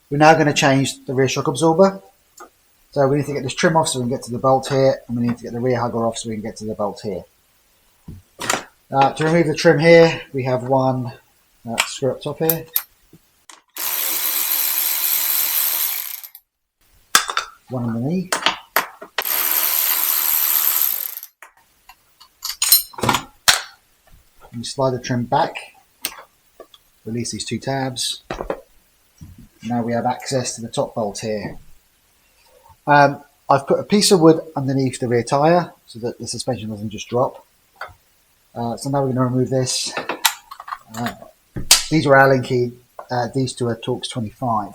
We're now going to change the rear shock absorber. So we need to get this trim off so we can get to the bolt here, and we need to get the rear hugger off so we can get to the bolt here. To remove the trim here, we have one screw up top here. One underneath. And slide the trim back. Release these two tabs. Now we have access to the top bolt here. I've put a piece of wood underneath the rear tyre so that the suspension doesn't just drop. So now we're going to remove this. These are Allen key. These two are Torx 25.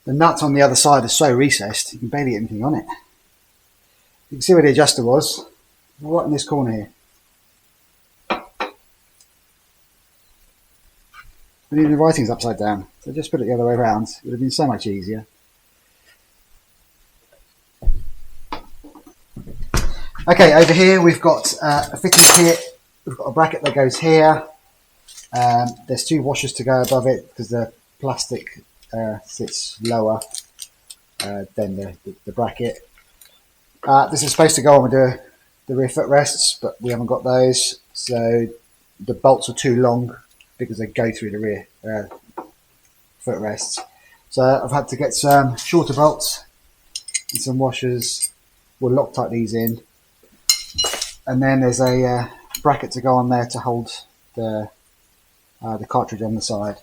The nut on the other side is so recessed, you can barely get anything on it. You can see where the adjuster was, right in this corner here. And even the writing's upside down, so just put it the other way around. It would have been so much easier. Okay, over here we've got a fitting kit. We've got a bracket that goes here. There's two washers to go above it because the plastic sits lower than the bracket. This is supposed to go on with the rear footrests, but we haven't got those, so the bolts are too long because they go through the rear footrests. So I've had to get some shorter bolts and some washers. We'll Loctite these in, and then there's a bracket to go on there to hold the cartridge on the side.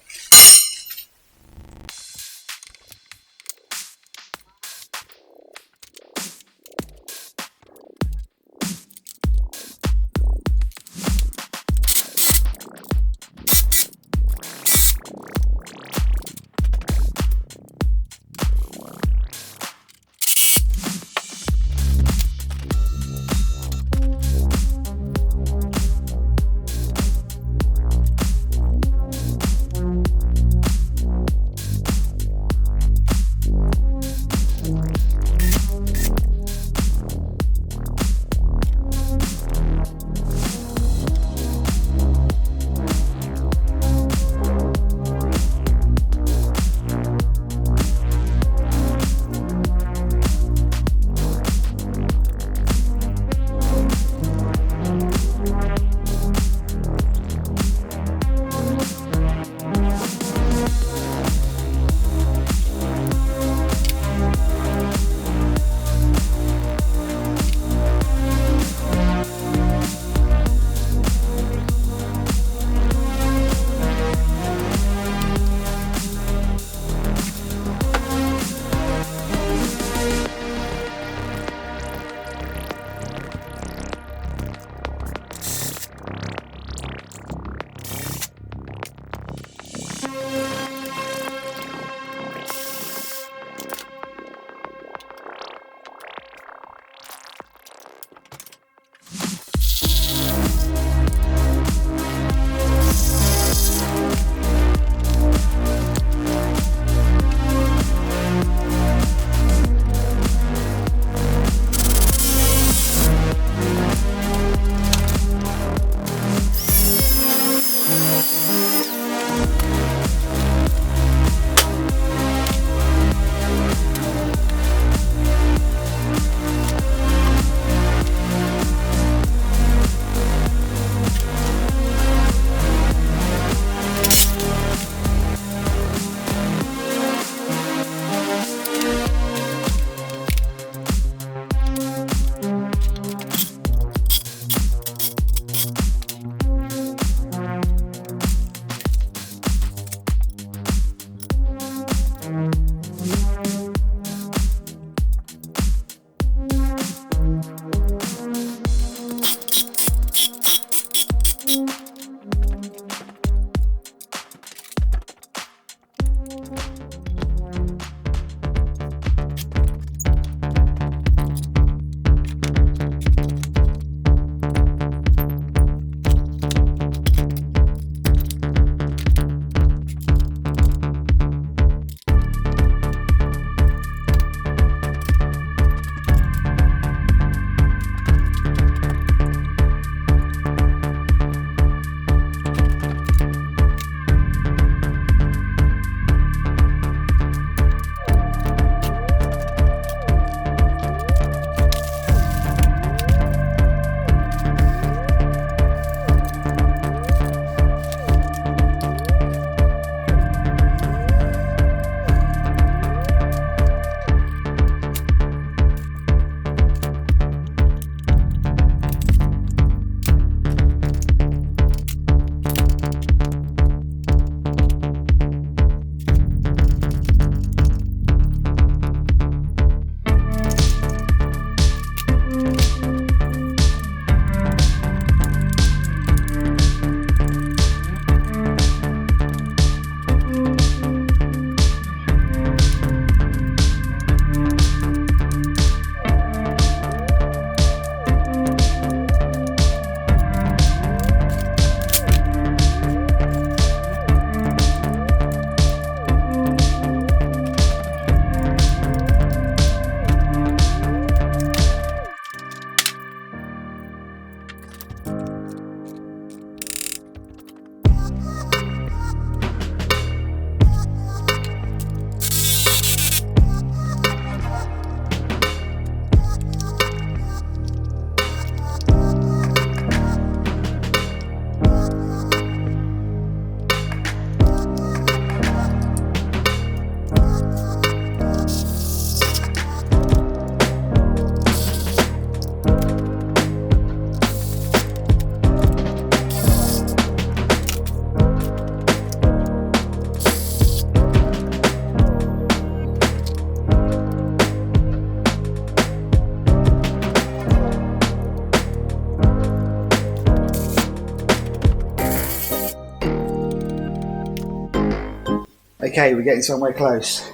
Okay, we're getting somewhere close.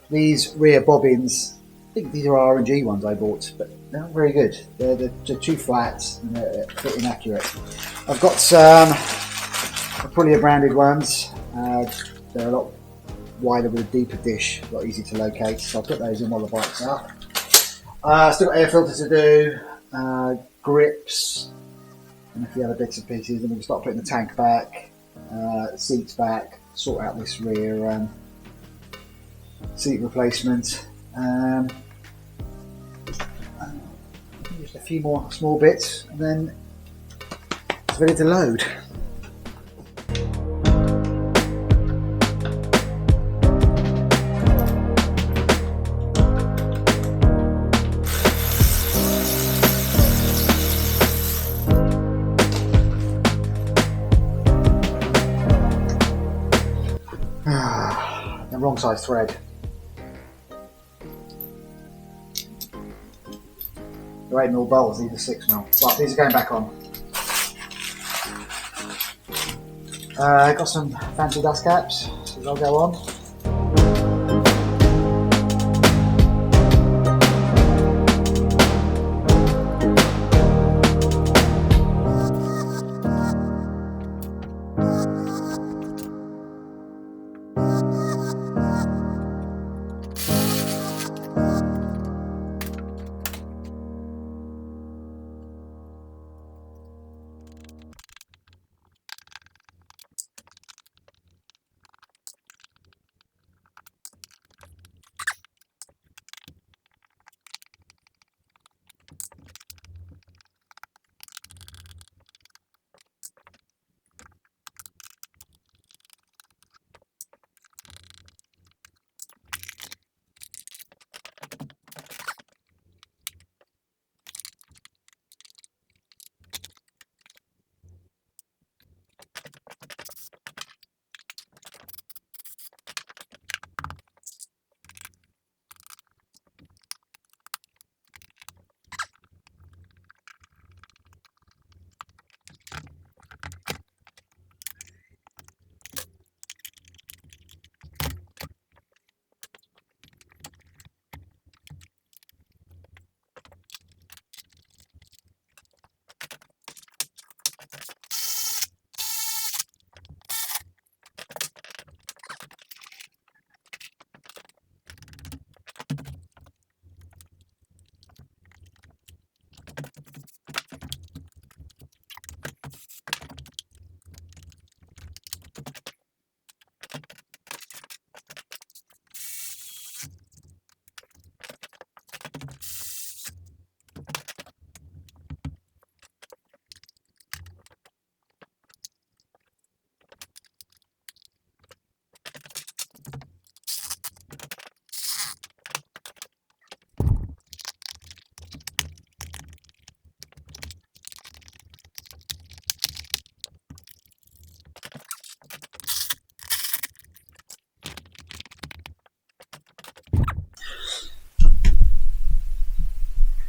These rear bobbins, I think these are R&G ones I bought, but they're not very good. They're too flat and they're a bit inaccurate. I've got some Aprilia branded ones. They're a lot wider with a deeper dish, a lot easier to locate, so I'll put those in while the bike's up. Still got air filter to do, grips, and a few other bits and pieces, and we can start putting the tank back, seats back, sort out this rear seat replacement. Just a few more small bits, and then it's ready to load. The wrong size thread. They're 8mm bolts, these are 6mm. Right, these are going back on. Got some fancy dust caps, so they'll go on.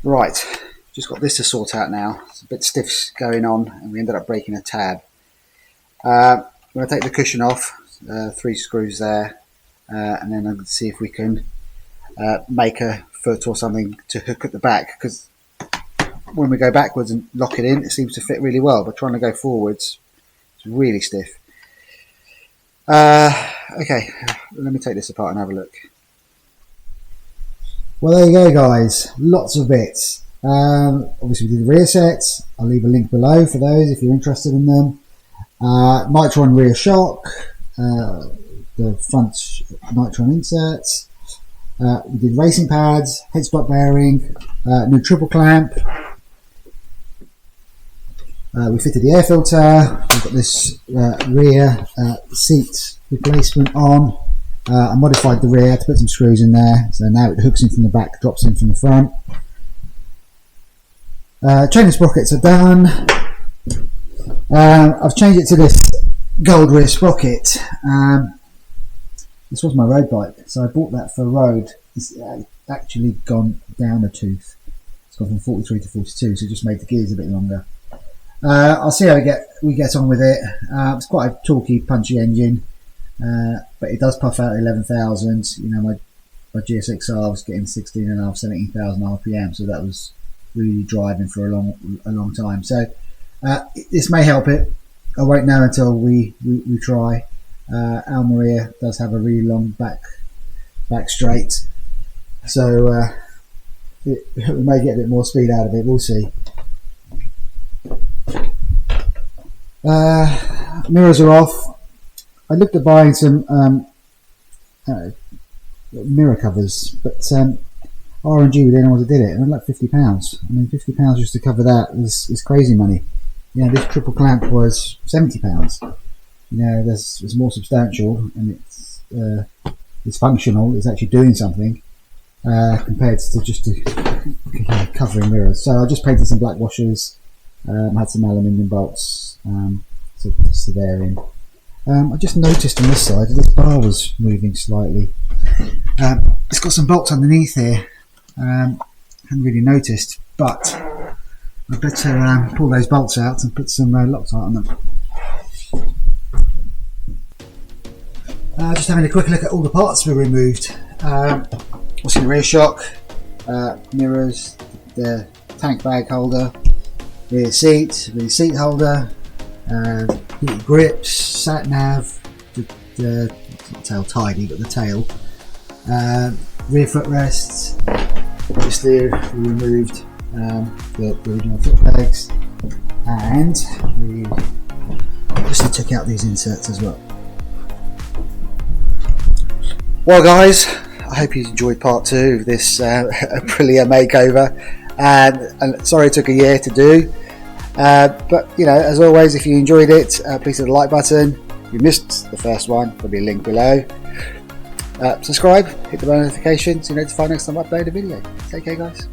Right, just got this to sort out now. It's a bit stiff going on, and we ended up breaking a tab. I'm going to take the cushion off, 3 screws there, and then I'm going to see if we can make a foot or something to hook at the back, because when we go backwards and lock it in, it seems to fit really well, but trying to go forwards, it's really stiff. Okay, let me take this apart and have a look. Well, there you go, guys. Lots of bits. Obviously, we did the rear sets. I'll leave a link below for those if you're interested in them. Nitron rear shock, the front Nitron inserts. We did racing pads, headstock bearing, new triple clamp. We fitted the air filter. We've got this rear seat replacement on. I modified the rear to put some screws in there, so now it hooks in from the back, drops in from the front. Trailing sprockets are done. I've changed it to this gold rear sprocket. This was my road bike, so I bought that for road. It's actually gone down a tooth. It's gone from 43 to 42, so it just made the gears a bit longer. I'll see how we get on with it. It's quite a torquey, punchy engine. but it does puff out 11,000. You know, my GSXR was getting 16.5, 17,000 RPM, so that was really driving for a long time. So this may help it. I won't know until we try. Almeria does have a really long back straight, so we may get a bit more speed out of it. We'll see. Mirrors are off. I looked at buying some mirror covers, but R&G were the only ones that did it, and they're like £50. I mean, £50 just to cover that is crazy money. You know, this triple clamp was £70. You know, it's more substantial, and it's functional. It's actually doing something compared to just covering mirrors. So I just painted some black washers, had some aluminium bolts to therein. I just noticed on this side that this bar was moving slightly. It's got some bolts underneath here. Hadn't really noticed, but I better pull those bolts out and put some Loctite on them. Just having a quick look at all the parts we removed. What's in the rear shock, mirrors, the tank bag holder, rear seat holder, heated grips, sat nav, the tail tidy, but the tail, rear footrests. Obviously we removed the original foot pegs, and we just took out these inserts as well. Well guys, I hope you enjoyed part 2 of this Aprilia makeover, and sorry it took a year to do, but you know, as always, if you enjoyed it, please hit the like button. If you missed the first one, there'll be a link below. Subscribe, hit the bell notification so you're notified next time I upload a video. Take care guys.